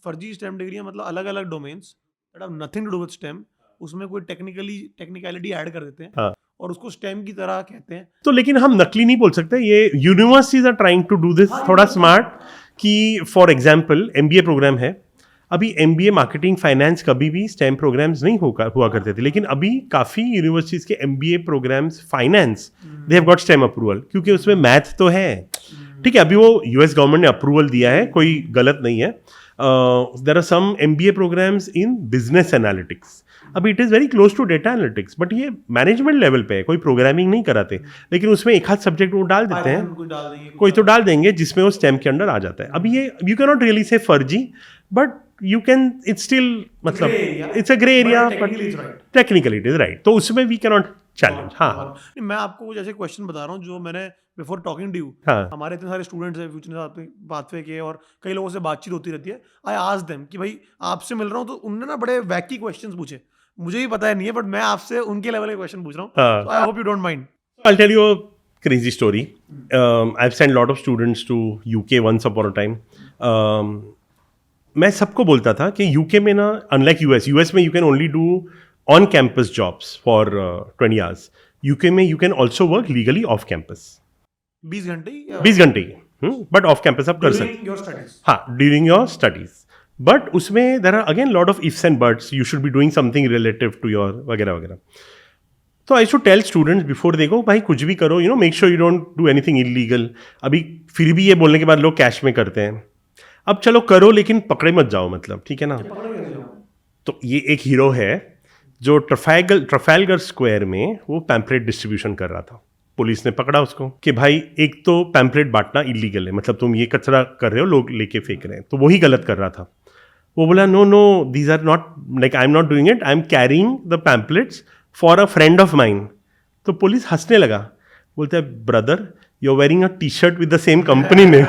फर्जी स्टेम डिग्रियां मतलब अलग अलग domains that have nothing to do with STEM, उसमें कोई टेक्निकलिटी ऐड कर देते हैं, हाँ। और उसको स्टेम की तरह कहते हैं। तो लेकिन हम नकली नहीं बोल सकते, ये universities are trying to do this थोड़ा स्मार्ट, कि फॉर एग्जाम्पल एमबीए प्रोग्राम है, अभी एमबीए मार्केटिंग फाइनेंस कभी भी स्टेम प्रोग्राम्स नहीं हुआ करते थे, लेकिन अभी काफ़ी यूनिवर्सिटीज़ के MBA programs finance they have got STEM approval, क्योंकि उसमें मैथ तो है, ठीक है? अभी वो यूएस गवर्नमेंट ने अप्रूवल दिया है, कोई गलत नहीं है। There are some MBA programs in business analytics, अभी it is very close to data analytics, but ये मैनेजमेंट लेवल पे है, कोई प्रोग्रामिंग नहीं कराते, लेकिन उसमें एक हाथ सब्जेक्ट वो डाल देते हैं, कोई तो डाल देंगे जिसमें वो स्टेम के अंडर आ जाता है। अभी ये you can not really say फर्जी, but you can, it's still मतलब it's a gray area, but technically it is right, तो उसमें we cannot challenge। हाँ, मैं आपको कुछ ऐसे क्वेश्चन बता रहा हूँ जो मैंने बिफोर टॉकिंग टू यू, हमारे इतने सारे स्टूडेंट्स हैं फ्यूचर साथ में बातवे के, और कई लोगों से बातचीत होती रहती है। आई आस्क्ड देम कि भाई आपसे मिल रहा हूँ, तो उन्होंने ना बड़े वैकी क्वेश्चंस पूछे, मुझे भी पता है नहीं है, बट मैं आपसे उनके लेवल के क्वेश्चन पूछ रहा हूँ। I hope you don't mind. I'll tell you a crazy story. I've sent a lot of students to UK once upon a time. मैं सबको बोलता था कि यूके में ना, अनलाइक यूएस में you can only do on campus jobs for 20 hours, UK में you can also work legally off campus 20 घंटे, बट ऑफ कैंपस आप कर सकते। हाँ, ड्यूरिंग योर स्टडीज, बट उसमें there are again lot of ifs and buts, you should be doing something relative to your वगैरह वगैरह। तो I should tell students before they go, भाई कुछ भी करो, you know, make sure you don't do anything illegal. अभी फिर भी ये बोलने के बाद लोग कैश में करते हैं, अब चलो करो लेकिन पकड़े मत जाओ, मतलब ठीक है ना? तो ये एक हीरो है जो ट्रफैलगर स्क्वायर में वो पैम्पलेट डिस्ट्रीब्यूशन कर रहा था, पुलिस ने पकड़ा उसको कि भाई एक तो पैम्पलेट बांटना इलीगल है, मतलब तुम ये कचरा कर रहे हो, लोग लेके फेंक रहे हैं, तो वही गलत कर रहा था। वो बोला no these are not, like I am not doing it, I am carrying the pamphlets for a friend of mine. तो पुलिस हंसने लगा, बोलते हैं brother you are wearing a T shirt with the same company name.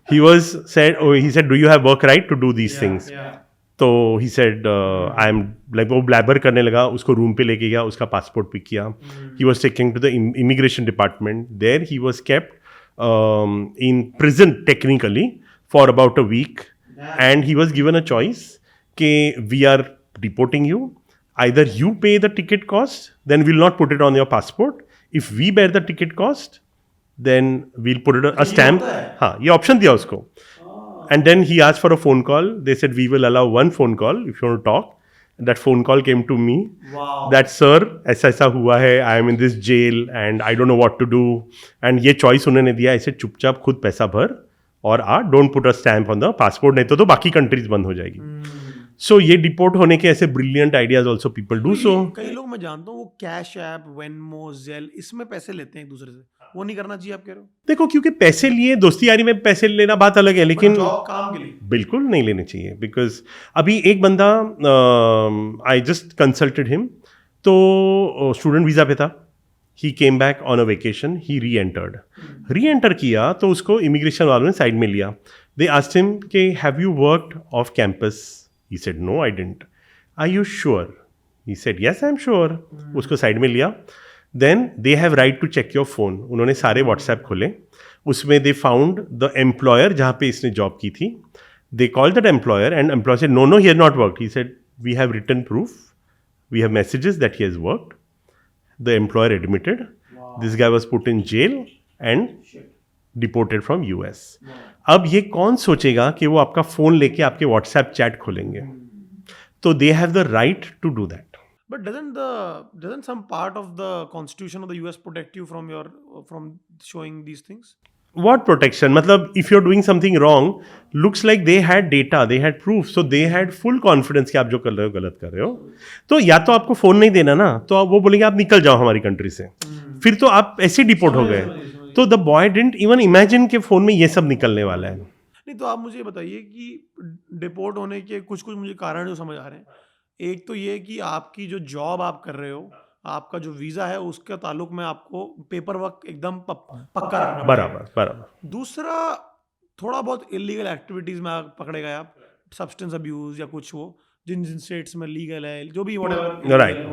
he said do you have work right to do these things? तो he said I am, like वो blabber करने लगा, उसको रूम पे लेके गया, उसका पासपोर्ट पिक किया, he was taken to the immigration department, there he was kept in prison technically for about a week, and he was given a choice कि we are deporting you, either you pay the ticket cost, then we'll not put it on your passport, if we bear the ticket cost then we'll put it a stamp। हाँ, ये option दिया उसको, and then he asked for a phone call, they said we will allow one phone call if you want to talk, that phone call came to me। wow. That sir ऐसा हुआ है, I am in this jail and I don't know what to do, and ये choice उन्होंने दिया, ऐसे चुपचाप खुद पैसा भर और don't put a stamp on the passport, नहीं तो बाकी कंट्रीज बंद हो जाएगी। सो ये डिपोर्ट होने के ऐसे brilliant ideas also people do. So कई लोग मैं जानता हूँ वो कैश ऐप, वेनमो, ज़ेल, इसमें पैसे लेते हैं एक दूसरे से, वो नहीं करना चाहिए आप कह रहे हो? देखो, क्योंकि पैसे लिए दोस्ती यारी में पैसे लेना बात अलग है, लेकिन काम के लिए बिल्कुल नहीं लेने चाहिए। बिकॉज अभी एक बंदा, आई जस्ट कंसल्टेड हिम, तो स्टूडेंट वीजा पे था, he came back on a vacation, he re enter किया तो उसको इमिग्रेशन वालों ने साइड में लिया। दे आस्क्ड हिम कि have you worked off campus He said, no, I didn't. Are you sure? He said, yes, I'm sure. उसको side में लिया. Then they have right to check your phone. उन्होंने सारे WhatsApp खोले. उसमें they found the employer जहाँ पे इसने जॉब की थी. They called that employer and employer said, no, he has not worked. He said, we have written proof. We have messages that he has worked. The employer admitted. Wow. This guy was put in jail and deported from US. Wow. अब ये कौन सोचेगा कि वो आपका phone लेके आपके WhatsApp chat खोलेंगे? तो they have the right to do that. But doesn't some part of the constitution of the US protect you from showing these things? What protection? मतलब if you're doing something wrong, looks like they had data, they had proof, so they had full confidence कि आप जो कर रहे हो गलत कर रहे हो. तो या तो आपको फ़ोन नहीं देना ना, तो आप वो बोलेंगे आप निकल जाओ हमारी कंट्री से. फिर तो आप ऐसे डिपोर्ट हो गए. तो the boy didn't even imagine के फ़ोन में ये सब निकलने वाला है. नहीं, तो आप मुझे बताइए कि डिपोर्ट होने के कुछ मुझे कारण जो समझ आ रहे हैं. एक तो ये कि आपकी जो जॉब आप कर रहे हो, आपका जो वीज़ा है उसके ताल्लुक में आपको पेपर वर्क एकदम पक्का रखना. बराबर. दूसरा, थोड़ा बहुत इलीगल एक्टिविटीज़ में आप पकड़े गए, आप सब्सटेंस अब्यूज़ या कुछ वो जिन स्टेट्स में लीगल है, जो भी राइट.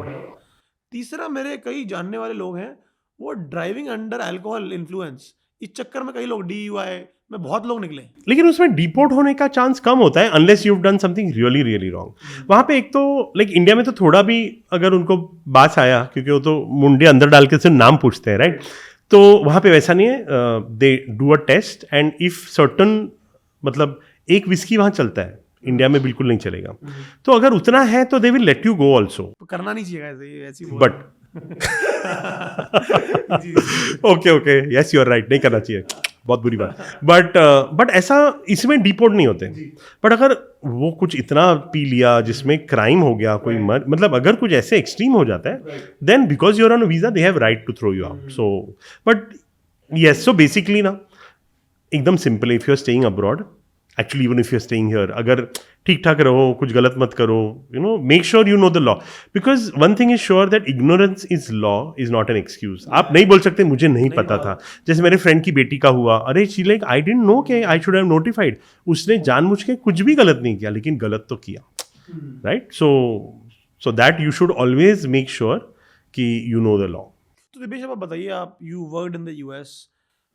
तीसरा, मेरे कई जानने वाले लोग हैं वो ड्राइविंग अंडर अल्कोहल इन्फ्लुएंस, इस चक्कर में कई लोग DUI में बहुत लोग निकले. लेकिन उसमें डिपोर्ट होने का चांस कम होता है unless you have done something really really wrong. वहाँ पे एक तो लाइक इंडिया में तो थोड़ा भी अगर उनको बास आया, क्योंकि वो तो मुंडे अंदर डाल के सिर्फ नाम पूछते हैं, राइट. तो वहाँ पे वैसा नहीं है. They do a test and if certain, मतलब एक विस्की वहाँ चलता है, इंडिया में बिल्कुल नहीं चलेगा. तो अगर उतना है तो they will let you go also. करना नहीं चाहिए ऐसी. But okay yes you are right, नहीं करना चाहिए, बहुत बुरी बात. बट ऐसा इसमें डिपोर्ट नहीं होते. बट अगर वो कुछ इतना पी लिया जिसमें क्राइम हो गया, कोई मतलब अगर कुछ ऐसे एक्सट्रीम हो जाता है, then because you are on visa they have right to throw you out. So but yes, so basically ना एकदम simple, if you are staying abroad, actually even if you are staying here, अगर ठीक ठाक रहो, कुछ गलत मत करो, you know, make sure you know the law. Because one thing is sure that ignorance is law is not an excuse. आप नहीं बोल सकते मुझे नहीं पता था. जैसे मेरे फ्रेंड की बेटी का हुआ, अरे she like I didn't know के आई शुड हैव नोटिफाइड. उसने जानबूझ के कुछ भी गलत नहीं किया, लेकिन गलत तो किया, right. So that you should always make sure कि यू नो द लॉ. तो दिपेश, आप बताइए, आप you worked in the US,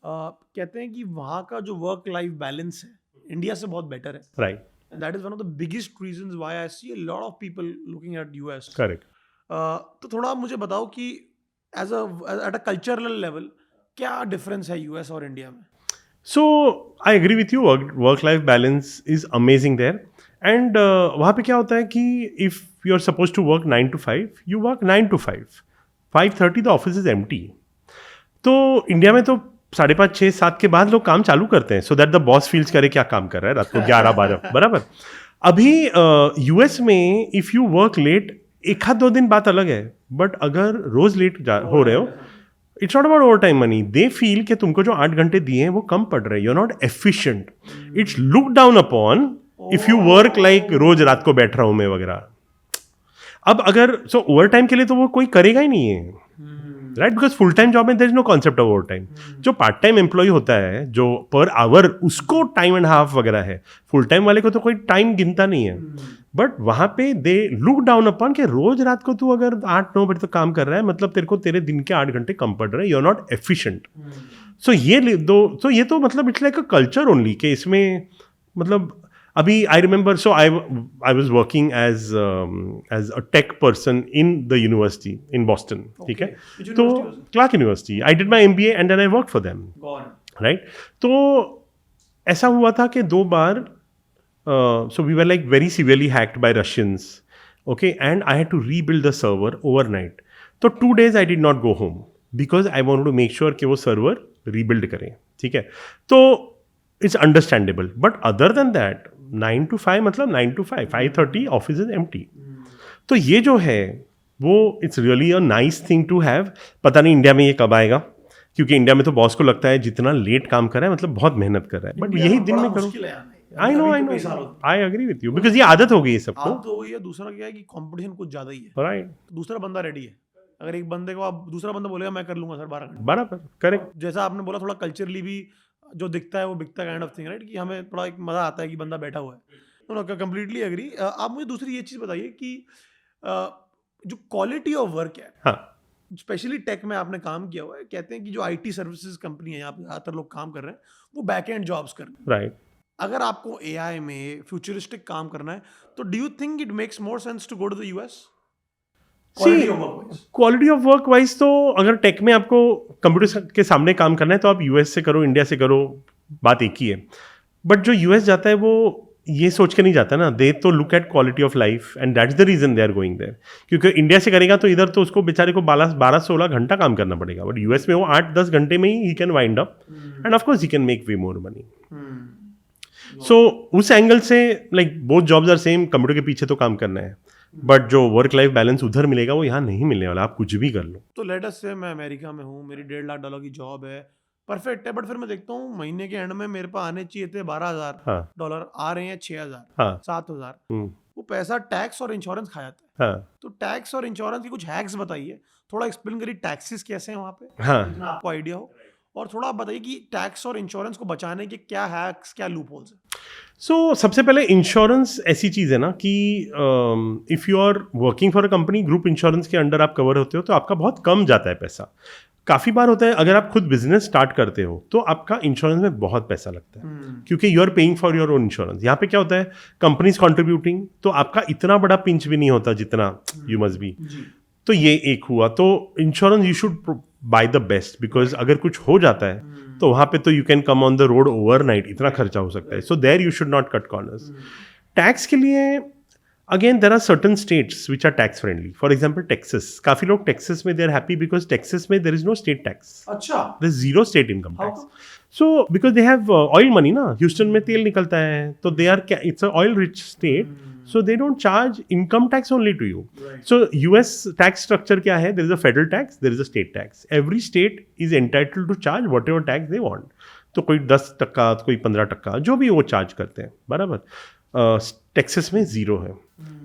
कहते हैं कि वहाँ का जो वर्क लाइफ बैलेंस है इंडिया से बहुत बेटर है, right. And that is one of the biggest reasons why I see a lot of people looking at US. Correct. तो थोड़ा आप मुझे बताओ कि at a cultural level क्या difference है US और इंडिया में? So I agree with you. Work-life balance is amazing there. And वहाँ पे क्या होता है कि if you are supposed to work 9 to 5, you work 9 to 5. 5:30 the office is empty. तो इंडिया में तो 5:30, 6, 7 के बाद लोग काम चालू करते हैं, so that the boss feels करे क्या काम कर रहा है रात को 11-12. बराबर. अभी US में इफ़ यू वर्क लेट, एक आध 2 दिन बात अलग है, बट अगर रोज लेट हो रहे हो, it's not about over time money. They feel कि तुमको जो 8 घंटे दिए हैं वो कम पड़ रहे हैं, you are not efficient. It's look down upon if you work like रोज रात को बैठ रहा हूँ मैं वगैरह. अब अगर ओवर टाइम के लिए तो वो कोई करेगा ही नहीं है, right. Because full time job में there is no concept of over time. जो पार्ट टाइम एम्प्लॉय होता है, जो पर आवर उसको टाइम एंड हाफ वगैरह है, फुल टाइम वाले को तो कोई टाइम गिनता नहीं है. बट वहाँ पे दे लुक डाउन अपॉन कि रोज रात को तू अगर 8-9 बजे तक काम कर रहा है, मतलब तेरे को तेरे दिन के 8 घंटे कम पड़ रहे हैं, you are not efficient. So ये तो मतलब it's like a culture only कि इसमें मतलब अभी I remember, so I was working as a tech person in the university in Boston. ठीक है. तो Clark university, I did my MBA and then I work for them, right. तो ऐसा हुआ था कि 2 बार, so we were like very severely hacked by Russians, okay, and I had to rebuild the server overnight. तो 2 days I did not go home because I want to make sure कि वो server rebuild करें. ठीक है. तो it's understandable. But other than that 9 to 5 मतलब 9 to 5, 5:30 office is empty. तो ये जो है वो it's really a nice thing to have. पता नहीं इंडिया में ये कब आएगा, क्योंकि इंडिया में तो बॉस को लगता है जितना लेट काम कर रहा है मतलब बहुत मेहनत कर रहा है, बट यही दिन में करो. I know I agree with you, because ये आदत हो गई है सबको. तो ये दूसरा क्या है कि कंपटीशन कुछ ज्यादा ही है, राइट. दूसरा बंदा रेडी है. अगर एक बंदे को आप दूसरा बंदा बोलेगा मैं कर लूंगा सर 12 घंटे, बराबर. करेक्ट. जैसा आपने बोला, थोड़ा कल्चरली भी जो दिखता है वो बिकता काइंड ऑफ थिंग, राइट, कि हमें थोड़ा एक मजा आता है कि बंदा बैठा हुआ है. Completely agree. आप मुझे दूसरी ये चीज़ बताइए कि जो क्वालिटी ऑफ वर्क है, हाँ स्पेशली टेक में आपने काम किया हुआ है, कहते हैं कि जो आईटी सर्विसेज कंपनी है यहाँ पे ज़्यादातर लोग काम कर रहे हैं वो बैक एंड जॉब्स कर रहे हैं। राइट अगर आपको एआई में फ्यूचरिस्टिक काम करना है तो do you think it makes more sense to go to the US? Quality of work. Quality of work wise तो अगर टेक में आपको कंप्यूटर के सामने काम करना है तो आप यूएस से करो, इंडिया से करो, बात एक ही है। बट जो यूएस जाता है वो ये सोच के नहीं जाता ना, दे तो look at quality of life and that's the reason they are going there. क्योंकि इंडिया से करेगा तो इधर तो उसको बेचारे को 12-16 घंटा काम करना पड़ेगा, बट यूएस में वो 8-10 घंटे में he can wind up and of course he can make way more money. So उस एंगल से like both jobs are same, computer के पीछे तो काम करना है, बट जो वर्क लाइफ बैलेंस उधर मिलेगा वो यहाँ नहीं मिलने वाला, आप कुछ भी कर लो। तो लेट अस से मैं अमेरिका में हूँ, मेरी $1.5 की जॉब है, परफेक्ट है, बट फिर मैं देखता हूँ महीने के एंड में मेरे पास आने चाहिए थे $12,000, हाँ आ रहे हैं 6,000, हाँ 7,000। हम्म, वो पैसा टैक्स और इंश्योरेंस खा जाता है। हाँ तो टैक्स और इंश्योरेंस की कुछ हैक्स बताइए, थोड़ा एक्सप्लेन करिए टैक्सेस कैसे हैं वहाँ पे, हाँ जितना आपको आइडिया हो, और थोड़ा आप बताइए कि टैक्स और इंश्योरेंस को बचाने के क्या हैक्स, क्या लूप होल्स हैं। सो सबसे पहले इंश्योरेंस ऐसी चीज़ है ना कि if you are working for a company, group insurance के अंडर आप कवर होते हो तो आपका बहुत कम जाता है पैसा। काफ़ी बार होता है अगर आप खुद बिजनेस स्टार्ट करते हो तो आपका इंश्योरेंस में बहुत पैसा लगता है, क्योंकि you are paying for your own insurance. यहाँ पे क्या होता है, कंपनीज कॉन्ट्रीब्यूटिंग, तो आपका इतना बड़ा पिंच भी नहीं होता जितना यू मस्ट बी। तो ये एक हुआ, तो insurance you should buy the best, because अगर कुछ हो जाता है तो वहाँ पे तो you can come on the road overnight, इतना खर्चा हो सकता है। So there you should not cut corners. Tax के लिए again there are certain states which are tax friendly. For example Texas, काफी लोग टेक्सास में they are happy because Texas में there is no state tax, अच्छा, देर is zero state income How tax. So because they have oil money ना, Houston में तेल निकलता है, तो दे are, it's a oil rich state, so they don't charge income tax only to you. Right. So US tax structure क्या है, there is a federal tax, there is a state tax. Every state is entitled to charge whatever tax they want. तो कोई 10%, कोई 15%, जो भी वो charge करते हैं, बराबर। टेक्सास में जीरो है।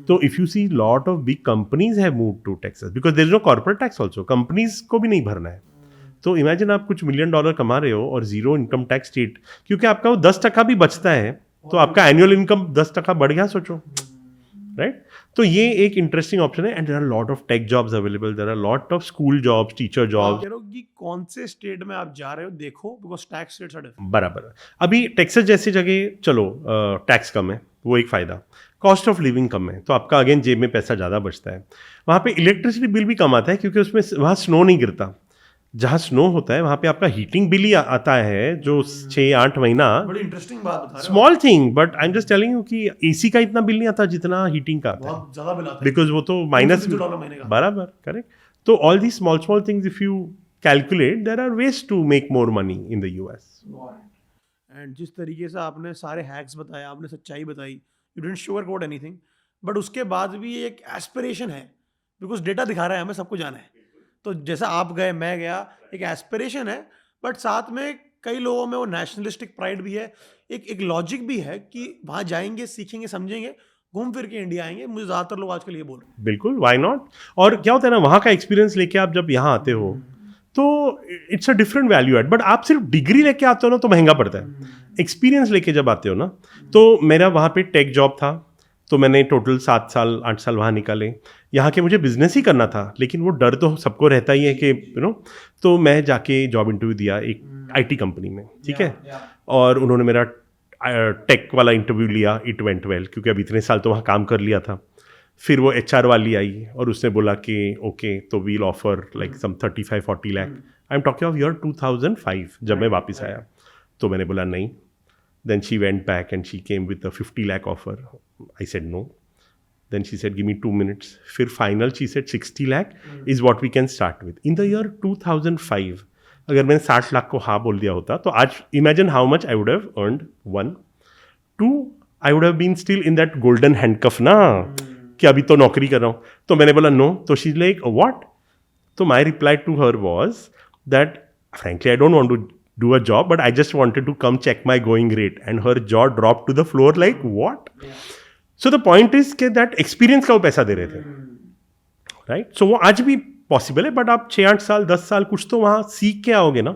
तो if you see lot of big companies have moved to Texas because there is no corporate tax also, companies को भी नहीं भरना है। तो इमेजिन आप कुछ $1 million कमा रहे हो और जीरो इनकम टैक्स स्टेट, क्योंकि आपका वो 10% भी बचता है तो आपका एनुअल इनकम 10% बढ़ गया, सोचो, राइट। तो ये एक इंटरेस्टिंग ऑप्शन है। And there are lot of tech jobs available, there are lot of school jobs, teacher jobs. कह रहे हो कि कौन से स्टेट में आप जा रहे हो देखो, because tax rates are different. बराबर। अभी टेक्सास जैसी जगह चलो, टैक्स कम है, वो एक फ़ायदा। कॉस्ट ऑफ लिविंग कम है तो आपका अगेन जेब में पैसा ज़्यादा बचता है। वहाँ पे इलेक्ट्रिसिटी बिल भी कम आता है क्योंकि उसमें वहाँ स्नो नहीं गिरता। जहाँ स्नो होता है वहाँ पे आपका हीटिंग बिल ही आता है जो 6-8 महीना। बड़ी इंटरेस्टिंग बात बता रहे हो। Small thing, but I am just telling you कि एसी का इतना बिल नहीं आता जितना हीटिंग का आता है, बहुत ज्यादा बिल आता है, बिकॉज वो तो माइनस $250 महीने का। बराबर, करेक्ट। तो all the small things if you calculate, there are ways to make more money in the US. And जिस तरीके से आपने सारे हैक्स बताए, आपने सच्चाई बताई, you didn't sugar code anything, but उसके बाद भी एक एस्पिरेशन है, बिकॉज डेटा दिखा रहा है हमें, सबको जाना है। तो जैसा आप गए, मैं गया, एक एस्पिरेशन है, बट साथ में कई लोगों में वो नेशनलिस्टिक प्राइड भी है, एक लॉजिक भी है कि वहाँ जाएंगे, सीखेंगे, समझेंगे, घूम फिर के इंडिया आएंगे। मुझे ज़्यादातर लोग आजकल ये बोल रहे हैं। बिल्कुल, व्हाई नॉट। और क्या होता है ना, वहाँ का एक्सपीरियंस लेके आप जब यहाँ आते हो तो it's a different value add. But आप सिर्फ डिग्री लेके आते हो ना तो महंगा पड़ता है। एक्सपीरियंस लेके जब आते हो ना, तो मेरा वहाँ पे टेक जॉब था, तो मैंने टोटल 7-8 साल वहाँ निकाले। यहाँ के मुझे बिजनेस ही करना था, लेकिन वो डर तो सबको रहता ही है कि यू नो। तो मैं जाके जॉब इंटरव्यू दिया एक आईटी कंपनी में, ठीक है, और उन्होंने मेरा टेक वाला इंटरव्यू लिया, इट वेंट वेल, क्योंकि अब इतने साल तो वहाँ काम कर लिया था। फिर वो HR वाली आई और उसने बोला कि ओके, तो we'll offer like some 35-40 lakh. I am talking of year 2005 जब मैं वापस आया। तो मैंने बोला नहीं। Then she went back and she came with a 50 lakh offer. I said no. Then she said, give me 2 minutes. फिर final she said 60 lakh is what we can start with. In the year 2005, अगर मैंने 60 लाख को हाँ बोल दिया होता तो आज imagine how much I would have earned. 1. 2, I would have been still in that golden handcuff ना, कि अभी तो नौकरी कर रहा हूँ। तो मैंने बोला no. तो she's like, what? तो my reply to her was that frankly I don't want to do a job, but I just wanted to come check my going rate. And her jaw dropped to the floor like, what? So the point is के that experience का वो पैसा दे रहे थे, right. सो वो आज भी possible है, बट आप 6-8 साल 10 साल कुछ तो वहाँ सीख के आओगे ना,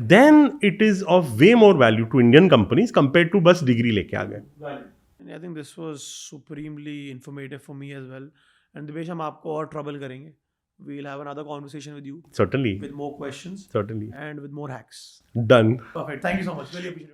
then it is of way more value to Indian companies compare to बस डिग्री लेके आ गए। I think this was supremely informative for me as well. And Divesh, हम आपको और trouble करेंगे. We'll have another conversation with you Certainly. with more questions Certainly. and with more hacks. Done. Perfect. Thank you so much. Really appreciate it.